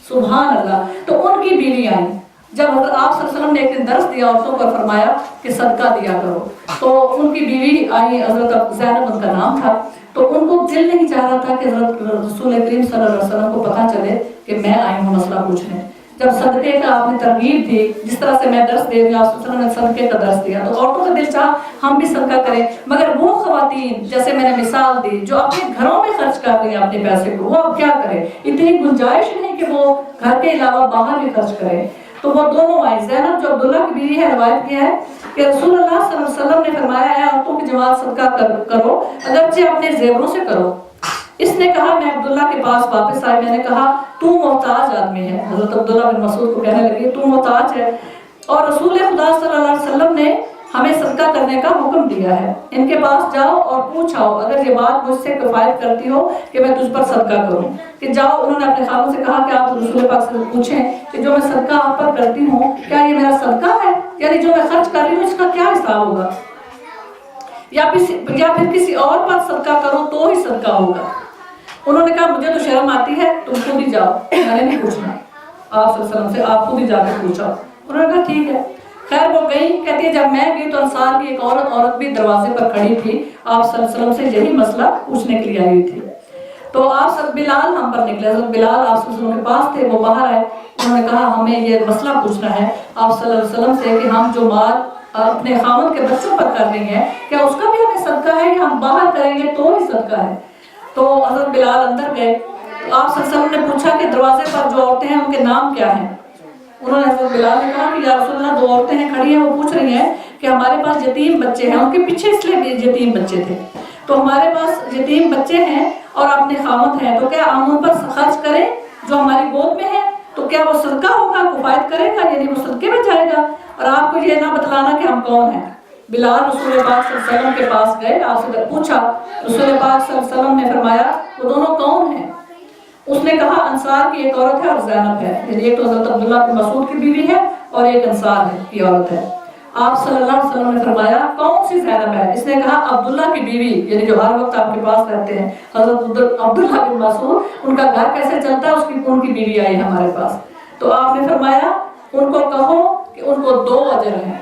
سبحان اللہ۔ تو ان کی بیوی آئی، جب حضرت آپ صلی اللہ علیہ وسلم نے ایک دن درس دیا عورتوں پر، فرمایا کہ صدقہ دیا کرو، تو ان کی بیوی آئی، حضرت زینب ان کا نام تھا، تو ان کو دل نہیں چاہ رہا تھا کہ حضرت رسول کریم صلی اللہ علیہ وسلم کو پتہ چلے کہ میں آئی ہوں مسئلہ پوچھنے۔ جب صدقے کا آپ نے ترغیب دی، جس طرح سے میں درس دے رہی ہوں، آپ صلی اللہ علیہ وسلم نے صدقے کا درس دیا، تو عورتوں کا دل چاہ ہم بھی صدقہ کریں، مگر وہ خواتین جیسے میں نے مثال دی جو اپنے گھروں میں خرچ کر رہی ہیں اپنے پیسے کو، وہ اب کیا کریں، اتنی گنجائش نہیں کہ وہ گھر کے علاوہ باہر بھی خرچ کریں، تو وہ دونوں آئی۔ زینب جو عبداللہ کی بیوی ہے، روایت کیا ہے کہ رسول اللہ صلی اللہ علیہ وسلم نے فرمایا ہے عورتوں کی جماعت صدقہ کرو، اگرچہ اپنے زیوروں سے کرو۔ اس نے کہا میں عبداللہ کے پاس واپس آئی، میں نے کہا تو محتاج آدمی ہے، حضرت عبداللہ بن مسعود کو کہنے لگی تو محتاج ہے، اور رسول خدا صلی اللہ علیہ وسلم نے ہمیں صدقہ کرنے کا حکم دیا ہے، ان کے پاس جاؤ اور پوچھاؤ اگر یہ بات مجھ سے کفایت کرتی ہو کہ میں تجھ پر صدقہ کروں، کہ جاؤ۔ انہوں نے اپنے خاوند سے کہا کہ آپ رسول پاک سے پوچھیں کہ جو میں صدقہ آپ پر کرتی ہوں کیا یہ میرا صدقہ ہے، یعنی جو میں خرچ کر رہی ہوں اس کا کیا حساب ہوگا، یا پھر کسی اور پر صدقہ کرو تو ہی صدقہ ہوگا۔ انہوں نے کہا مجھے تو شرم آتی ہے، تم خود ہی جاؤ، میں نے نہیں پوچھنا آپ صلی اللہ علیہ وسلم سے، آپ خود ہی جا کے پوچھا۔ انہوں نے کہا ٹھیک ہے۔ خیر وہ گئی، کہتی ہے جب میں گئی تو انصار کی ایک عورت بھی دروازے پر کھڑی تھی، آپ صلی اللہ علیہ وسلم سے یہی مسئلہ پوچھنے کے لیے آئی تھی، تو آپ صلی بلال ہم پر نکلے، حضرت بلال آپ صلی اللہ علیہ وسلم کے پاس تھے، وہ باہر آئے، انہوں نے کہا ہمیں یہ مسئلہ پوچھنا ہے آپ صلی اللہ علیہ وسلم سے کہ ہم جو مال اپنے خاوند کے بچوں پر کر رہی ہیں کیا اس کا بھی ہمیں صدقہ ہے یا ہم باہر کریں گے تو ہی صدقہ ہے۔ تو حضرت بلال اندر گئے، تو آپ صلی اللہ علیہ وسلم نے پوچھا کہ دروازے پر جو عورتیں ہیں ان کے نام کیا ہیں؟ انہوں نے حضرت بلال نے کہا کہ یا رسول اللہ 2 عورتیں ہیں کھڑی ہیں، وہ پوچھ رہی ہیں کہ ہمارے پاس یتیم بچے ہیں، ان کے پیچھے اس لیے یتیم بچے تھے، تو ہمارے پاس یتیم بچے ہیں اور اپنے خاوند ہیں، تو کیا ہم ان پر خرچ کریں جو ہماری گود میں ہے، تو کیا وہ صدقہ ہوگا، کفایت کرے گا، یعنی وہ صدقے میں جائے گا، اور آپ کو یہ نہ بتلانا کہ ہم کون ہیں۔ بلال رسول پاک صلی اللہ علیہ وسلم کے پاس گئے، آپ سے پوچھا، رسول پاک صلی اللہ علیہ وسلم نے فرمایا وہ دونوں کون ہیں؟ اس نے کہا انصار کی ایک عورت ہے اور زینب ہے، یعنی ایک تو حضرت عبداللہ بن مسعود کی بیوی ہے اور ایک انصار کی عورت ہے۔ آپ صلی اللہ علیہ وسلم نے فرمایا کون سی زینب ہے؟ اس نے کہا عبداللہ کی بیوی، یعنی جو ہر وقت آپ کے پاس رہتے ہیں، حضرت عبداللہ بن مسعود، ان کا گھر کیسے چلتا ہے، ان کی بیوی آئی ہمارے پاس۔ تو آپ نے فرمایا ان کو کہو کہ ان کو 2 اجر ہیں،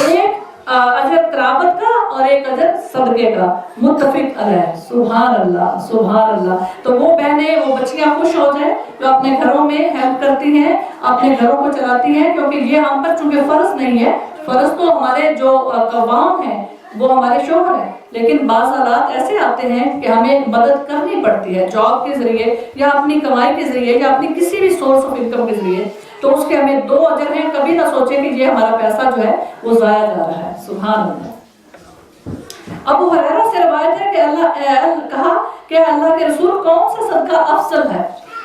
ایک اجر قرابت کا اور ایک اجر صدقے کا، متفق علیہ۔ سبحان اللہ سبحان اللہ۔ تو وہ بہنیں، وہ بچیاں خوش ہو جائیں جو اپنے گھروں میں ہیلپ کرتی ہیں، اپنے گھروں کو چلاتی ہیں، کیونکہ یہ ہم پر چونکہ فرض نہیں ہے، فرض تو ہمارے جو قوام ہیں وہ ہمارے شوہر ہیں، لیکن بعض حالات ایسے آتے ہیں کہ ہمیں مدد کرنی پڑتی ہے جاب کے ذریعے یا اپنی کمائی کے ذریعے یا اپنی کسی بھی سورس آف انکم کے ذریعے، تو اس کے ہمیں 2 اجر ہیں۔ کبھی نہ سوچیں کہ یہ ہمارا پیسہ جو ہے وہ ضائع جا رہا ہے۔ سبحان اللہ۔ ابو ہریرہ سے روایت ہے کہ اللہ کہا کہ اللہ کے رسول کون سا صدقہ افضل ہے؟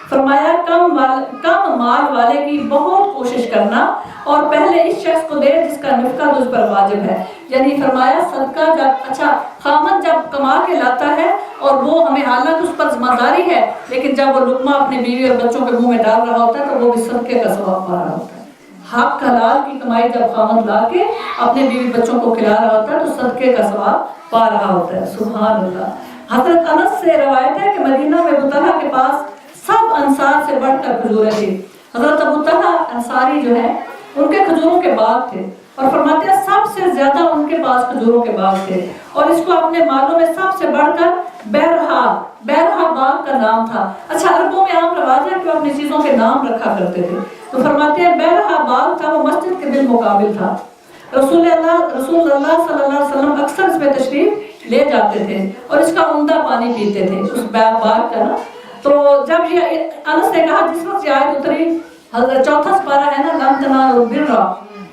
فرمایا کم مال والے کی بہت کوشش کرنا اور پہلے اس شخص کو دے جس کا نفقہ تجھ پر واجب ہے۔ یعنی فرمایا صدقہ جب خامد جب کما کے لاتا ہے اور وہ ہمیں حالت اس پر ذمہ داری ہے، لیکن جب وہ لقمہ اپنی بیوی اور بچوں کے منہ میں ڈال رہا ہوتا ہے تو وہ بھی صدقے کا ثواب پا رہا ہوتا ہے۔ حق حلال کی کمائی جب خامد لا کے اپنے بیوی بچوں کو کھلا رہا ہوتا ہے تو صدقے کا ثواب پا رہا ہوتا ہے۔ سبحان اللہ۔ حضرت انس سے روایت ہے کہ مدینہ میں ابو طلحہ کے پاس سب انصار سے بڑھ کر کھجوریں تھی۔ حضرت ابو طلحہ انصاری جو ہیں ان کے کھجوروں کے باغ تھے، اور فرماتے ہیں سب سے زیادہ ان کے پاس کھجوروں کے باغ تھے، اور اس کو اپنے مالوں میں سب سے بڑھ کر بیرہا باغ کا نام تھا۔ اچھا، عربوں میں عام رواج ہے کہ وہ اپنی چیزوں کے نام رکھا کرتے تھے، تو فرماتے ہیں بیرہا باغ تھا، وہ مسجد کے بالمقابل تھا۔ رسول اللہ صلی اللہ علیہ وسلم اکثر اس میں تشریف لے جاتے تھے اور اس کا عمدہ پانی پیتے تھے، اس باغ کا نا۔ تو جب یہ انس نے کہا جس وقت یہ آیت اتری، حضرت 4 سپارہ ہے نا، لن تنالوا البر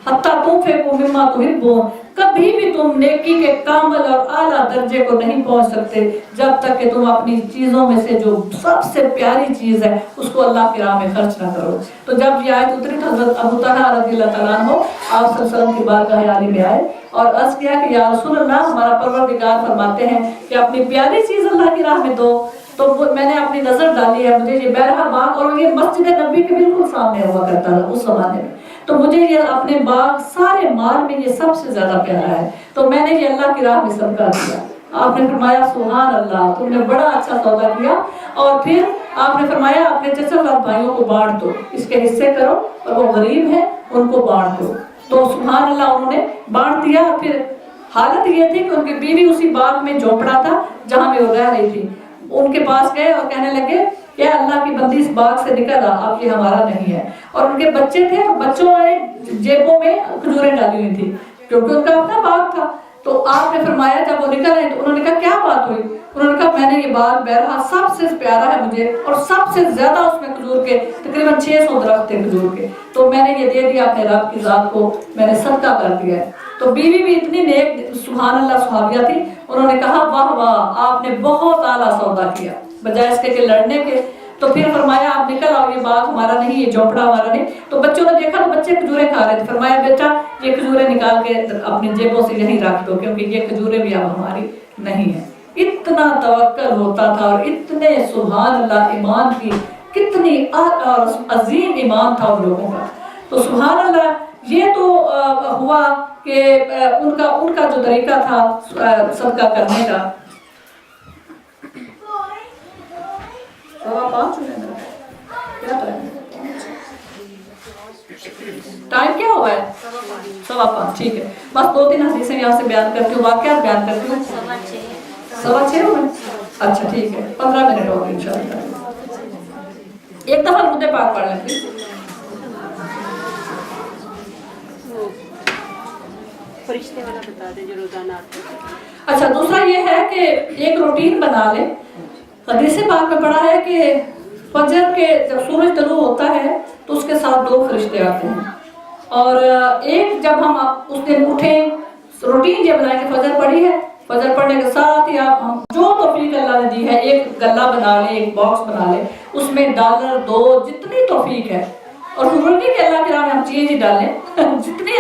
حتی تنفقوا مما تحبون، کبھی بھی تم نیکی کے کامل اور اعلیٰ درجے کو نہیں پہنچ سکتے جب تک کہ تم اپنی چیزوں میں سے جو سب سے پیاری چیز ہے اس کو اللہ کی راہ میں خرچ نہ کرو۔ تو جب یہ آیت اتری تو حضرت ابو طلحہ رضی اللہ تعالیٰ عنہ آپ صلی اللہ علیہ وسلم کی بارگاہ عالی میں آئے اور عرض کیا کہ یا رسول اللہ، ہمارا پروردگار فرماتے ہیں کہ اپنی پیاری چیز اللہ کی راہ میں دو۔ تو میں نے اپنی نظر ڈالی ہے، مجھے یہ بیرہا باغ، اور یہ مسجد نبی کے بالکل سامنے ہوا کرتا تھا اس زمانے میں، تو مجھے یہ اپنے باغ سارے مال میں یہ سب سے زیادہ پیارا ہے، تو میں نے یہ اللہ کی راہ میں صدقہ دیا۔ آپ نے فرمایا سبحان اللہ، تم نے بڑا اچھا سودا کیا۔ اور پھر آپ نے فرمایا اپنے چچا زاد بھائیوں کو بانٹ دو، اس کے حصے کرو، اور وہ غریب ہیں ان کو بانٹ دو۔ تو سبحان اللہ انہوں نے بانٹ دیا۔ پھر حالت یہ تھی کہ ان کی بیوی اسی باغ میں جھونپڑا تھا جہاں میں وہ رہ رہی تھی، ان کے پاس گئے اور کہنے لگے کہ اللہ کی بندی اس باغ سے نکل آ، اب یہ ہمارا نہیں ہے۔ اور ان کے بچے تھے اور بچوں نے جیبوں میں کھجوریں ڈالی ہوئی تھی کیونکہ ان کا اپنا باغ تھا۔ تو آپ نے فرمایا جب وہ نکل آئے تو انہوں نے کہا کیا بات ہوئی؟ انہوں نے کہا میں نے یہ باغ بیرہا سب سے پیارا ہے مجھے، اور سب سے زیادہ اس میں کھجور کے تقریباً 600 درخت تھے کھجور کے، تو میں نے یہ دے دیا اپنے رب کی ذات کو، میں نے صدقہ کر دیا ہے۔ تو بیوی بھی اتنی نیک سبحان اللہ صحابیہ تھی، انہوں نے کہا واہ واہ آپ نے بہت اعلیٰ سودا کیا بجائے اس کے کہ لڑنے کے۔ تو پھر فرمایا آپ نکل آؤ، یہ باغ ہمارا نہیں، یہ جھونپڑا ہمارا نہیں۔ تو بچوں نے دیکھا تو بچے کھجوریں کھا رہے تھے، فرمایا بیٹا یہ کھجوریں نکال کے اپنی جیبوں سے یہیں رکھ دو کیونکہ یہ کھجوریں بھی اب ہماری نہیں ہیں۔ اتنا توکل ہوتا تھا اور اتنے سبحان اللہ ایمان کی کتنی عظیم ایمان تھا ان لوگوں کا۔ تو سبحان اللہ یہ تو ہوا کہ ان کا جو طریقہ تھا صدقہ کرنے کا۔ ٹائم کیا ہوا ہے؟ 5:15، ٹھیک ہے، بس 2-3 حدیثیں یہاں سے بیان کرتی ہوں، واقعات بیان کرتی ہوں۔ 6:15 ہو گئے؟ اچھا ٹھیک ہے، 15 منٹ ہو گئے انشاءاللہ۔ ایک دفعہ درود پاک پڑھ لیں پلیز۔ فرشتے والا بتا دیں جو روزانہ آتے ہیں۔ اچھا، دوسرا یہ ہے کہ ایک روٹین بنا لیں۔ حدیث پاک میں پڑھا ہے کہ فجر کے جب سورج طلوع ہوتا ہے تو اس کے ساتھ 2 فرشتے آتے ہیں، اور ایک جب ہم اس دن اٹھیں، روٹین یہ بنائیں کہ فجر پڑھی ہے، فجر پڑھنے کے ساتھ ہی آپ ہم جو توفیق اللہ نے دی ہے ایک گلہ بنا لیں، ایک باکس بنا لیں، اس میں $1 $2 جتنی توفیق ہے، اور ضروری نہیں کہ اللہ کی راہ میں ہم چیز ہی ڈالیں جتنی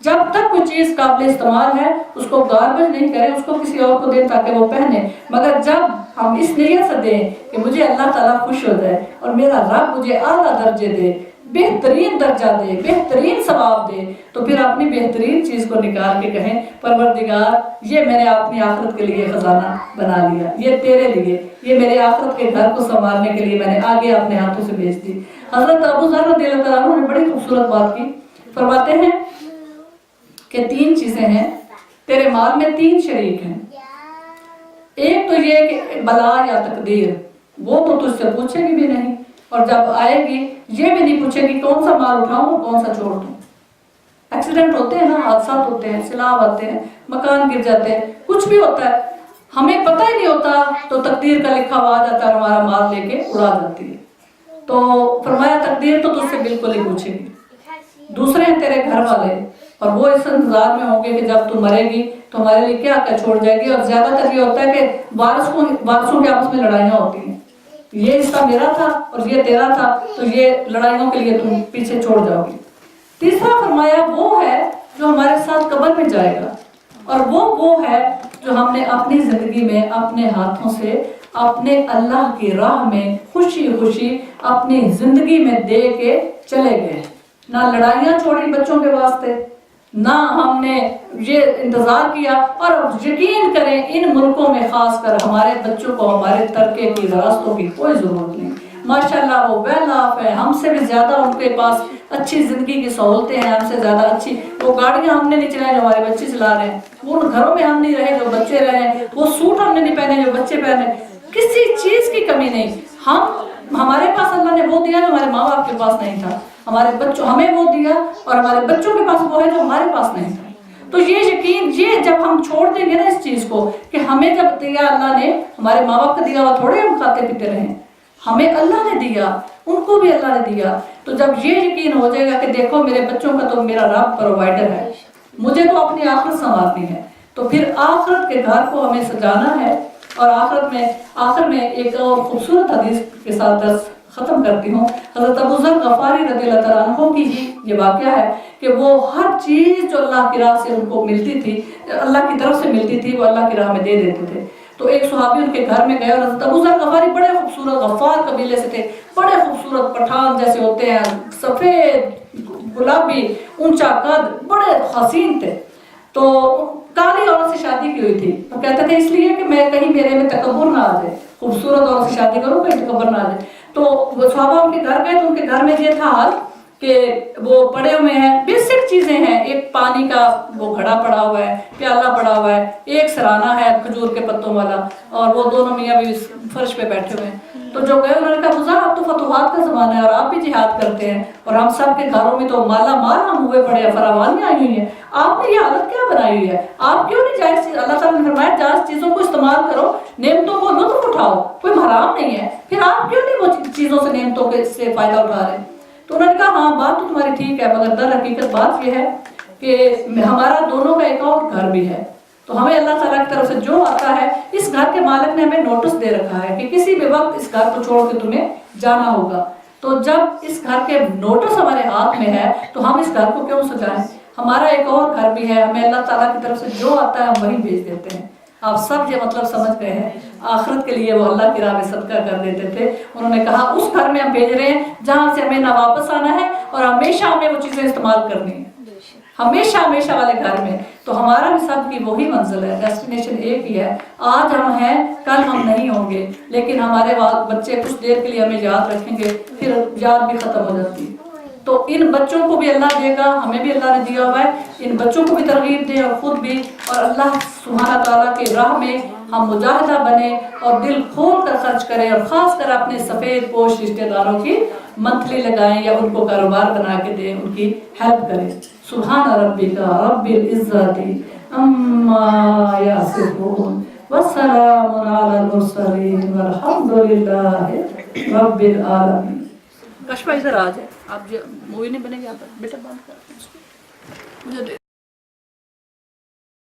جب تک کوئی چیز قابل استعمال ہے اس کو گاربیج نہیں کریں، اس کو کسی اور کو دیں تاکہ وہ پہنے، مگر جب ہم اس نیت سے دیں کہ مجھے اللہ تعالیٰ خوش ہو جائے اور میرا رب مجھے اعلیٰ درجے دے، بہترین درجہ دے، بہترین ثواب دے، تو پھر اپنی بہترین چیز کو نکال کے کہیں پروردگار یہ میں نے اپنی آخرت کے لیے خزانہ بنا لیا، یہ تیرے لیے، یہ میرے آخرت کے گھر کو سنبھالنے کے لیے میں نے آگے اپنے ہاتھوں سے بھیج دی۔ حضرت ابو ذر رضی اللہ تعالیٰ عنہ نے بڑی خوبصورت بات کی، فرماتے ہیں کہ 3 چیزیں ہیں تیرے مال میں، 3 شریک ہیں، ایک تو یہ کہ بلا یا تقدیر، وہ تو تجھ سے پوچھے گی بھی نہیں، اور جب آئے گی یہ بھی نہیں پوچھے گی کون سا مال اٹھاؤں اور کون سا چھوڑ دوں۔ ایکسیڈنٹ ہوتے ہیں نا، حادثات ہوتے ہیں، سیلاب آتے ہیں، مکان گر جاتے ہیں، کچھ بھی ہوتا ہے، ہمیں پتہ ہی نہیں ہوتا تو تقدیر کا لکھا ہوا آ جاتا ہے اور ہمارا مال لے کے اڑا جاتی ہے۔ تو فرمایا تقدیر تو تجھ سے بالکل ہی پوچھے گی۔ دوسرے ہیں تیرے گھر والے، اور وہ اس انتظار میں ہوں گے کہ جب تو مرے گی تو ہمارے لیے کیا کیا چھوڑ جائے گی، اور زیادہ تر یہ ہوتا ہے کہ وارثوں کے آپس میں لڑائیاں ہوتی ہیں، یہ حصہ میرا تھا اور یہ تیرا تھا، تو یہ لڑائیوں کے لیے تم پیچھے چھوڑ جاؤ گی۔ تیسرا فرمایا وہ ہے جو ہمارے ساتھ قبر میں جائے گا، اور وہ ہے جو ہم نے اپنی زندگی میں اپنے ہاتھوں سے اپنے اللہ کی راہ میں خوشی خوشی اپنی زندگی میں دے کے چلے گئے، نہ لڑائیاں چھوڑی بچوں کے واسطے، نہ ہم نے یہ انتظار کیا۔ اور یقین کریں ان ملکوں میں خاص کر ہمارے بچوں کو ہمارے ترکے کی راستوں کی کوئی ضرورت نہیں، ماشاءاللہ وہ ویل آف ہے، ہم سے بھی زیادہ ان کے پاس اچھی زندگی کی سہولتیں ہیں، ہم سے زیادہ اچھی وہ گاڑیاں ہم نے نہیں چلائیں جو ہمارے بچے چلا رہے ہیں، وہ گھروں میں ہم نہیں رہے جو بچے رہے ہیں، وہ سوٹ ہم نے نہیں پہنے جو بچے پہنے، کسی چیز کی کمی نہیں۔ ہمارے پاس اللہ نے وہ دیا جو ہمارے ماں باپ کے پاس نہیں تھا، ہمارے بچوں ہمیں وہ دیا اور ہمارے بچوں کے پاس وہ ہے جو ہمارے پاس نہیں تھا۔ تو یہ یقین، یہ جب ہم چھوڑ دیں گے نا اس چیز کو کہ ہمیں جب دیا اللہ نے، ہمارے ماں باپ کا دیا ہوا تھوڑے ہم کھاتے پیتے رہے، ہمیں اللہ نے دیا، ان کو بھی اللہ نے دیا۔ تو جب یہ یقین ہو جائے گا کہ دیکھو میرے بچوں کا تو میرا رب پرووائڈر ہے، مجھے تو اپنی آخرت سنوارنی ہے، تو پھر آخرت کے گھر کو ہمیں سجانا ہے۔ اور آخر میں ایک اور خوبصورت حدیث کے ساتھ درس ختم کرتی ہوں۔ حضرت ابو ذر غفاری رضی اللہ تعالیٰ عنہ کی یہ واقعہ ہے کہ وہ ہر چیز جو اللہ کی راہ سے ان کو ملتی تھی، اللہ کی طرف سے ملتی تھی، وہ اللہ کی راہ میں دے دیتے تھے۔ تو ایک صحابی ان کے گھر میں گئے اور حضرت ابو ذر غفاری بڑے خوبصورت غفار قبیلے سے تھے، بڑے خوبصورت پٹھان جیسے ہوتے ہیں، سفید گلابی اونچا قد، بڑے حسین تھے۔ تو کالی عورت سے شادی کی ہوئی تھی، تو کہتے تھے اس لیے کہ میں کہیں میرے میں تکبر نہ آ جائے، خوبصورت عورت سے شادی کروں کہیں تکبر نہ آ جائے۔ تو وہ صحابہ ان کے گھر گئے تو ان کے گھر میں یہ تھا حال کہ وہ پڑے ہوئے ہیں، بیسک چیزیں ہیں، ایک پانی کا وہ گھڑا پڑا ہوا ہے، پیالہ پڑا ہوا ہے، ایک سرانہ ہے کھجور کے پتوں والا، اور وہ دونوں میاں بھی فرش پہ بیٹھے ہوئے ہیں۔ تو جو گئے انہوں نے کہا بزرگ اب تو فتوحات کا زمانہ ہے اور آپ بھی جہاد کرتے ہیں اور ہم سب کے گھروں میں تو مالا مال ہم ہوئے پڑے ہیں، فراوانیاں آئی ہوئی ہیں، آپ نے یہ عادت کیا بنائی ہوئی ہے؟ آپ کیوں نہیں جائز چیز، اللہ تعالیٰ نے فرمایا جائز چیزوں کو استعمال کرو، نعمتوں کو لطف اٹھاؤ، کوئی حرام نہیں ہے، پھر آپ کیوں نہیں وہ چیزوں سے نعمتوں کے سے فائدہ اٹھا رہے ہیں؟ تو انہوں نے کہا ہاں بات تو تمہاری ٹھیک ہے، مگر در حقیقت بات یہ ہے کہ ہمارا دونوں کا ایک اور گھر بھی ہے، تو ہمیں اللہ تعالیٰ کی طرف سے جو آتا ہے، اس گھر کے مالک نے ہمیں نوٹس دے رکھا ہے کہ کسی بھی وقت اس گھر کو چھوڑ کے تمہیں جانا ہوگا۔ تو جب اس گھر کے نوٹس ہمارے ہاتھ میں ہے تو ہم اس گھر کو کیوں سجائیں؟ ہمارا ایک اور گھر بھی ہے، ہمیں اللہ تعالیٰ کی طرف سے جو آتا ہے ہم وہی بھیج دیتے ہیں۔ آپ سب یہ مطلب سمجھ گئے ہیں، آخرت کے لیے وہ اللہ کی راہ میں صدقہ کر دیتے تھے۔ انہوں نے کہا اس گھر میں ہم بھیج رہے ہیں جہاں سے ہمیں نہ واپس آنا ہے اور ہمیشہ ہمیں وہ چیزیں استعمال کرنی ہیں، ہمیشہ ہمیشہ والے گھر میں۔ تو ہمارا بھی سب کی وہی منزل ہے، ڈیسٹینیشن ایک ہی ہے، آج ہم ہیں کل ہم نہیں ہوں گے، لیکن ہمارے بچے کچھ دیر کے لیے ہمیں یاد رکھیں گے، پھر یاد بھی ختم ہو جاتی ہے۔ تو ان بچوں کو بھی اللہ دے گا، ہمیں بھی اللہ نے دیا ہوا ہے، ان بچوں کو بھی ترغیب دیں اور خود بھی، اور اللہ سبحانہ تعالیٰ کے راہ میں ہم مجاہدہ بنیں اور دل کھول کر خرچ کریں، اور خاص کر اپنے سفید پوش رشتہ داروں کی منتھلی لگائیں یا ان کو کاروبار بنا کے دیں، ان کی ہیلپ کریں۔ سبحان ربک رب العزت عما یصفون وسلام علی المرسلین والحمد للہ رب العالمین۔ کشفہ ادھر آ جائے، آپ مووی نہیں بنے گی، آپ بیٹا بند کر مجھے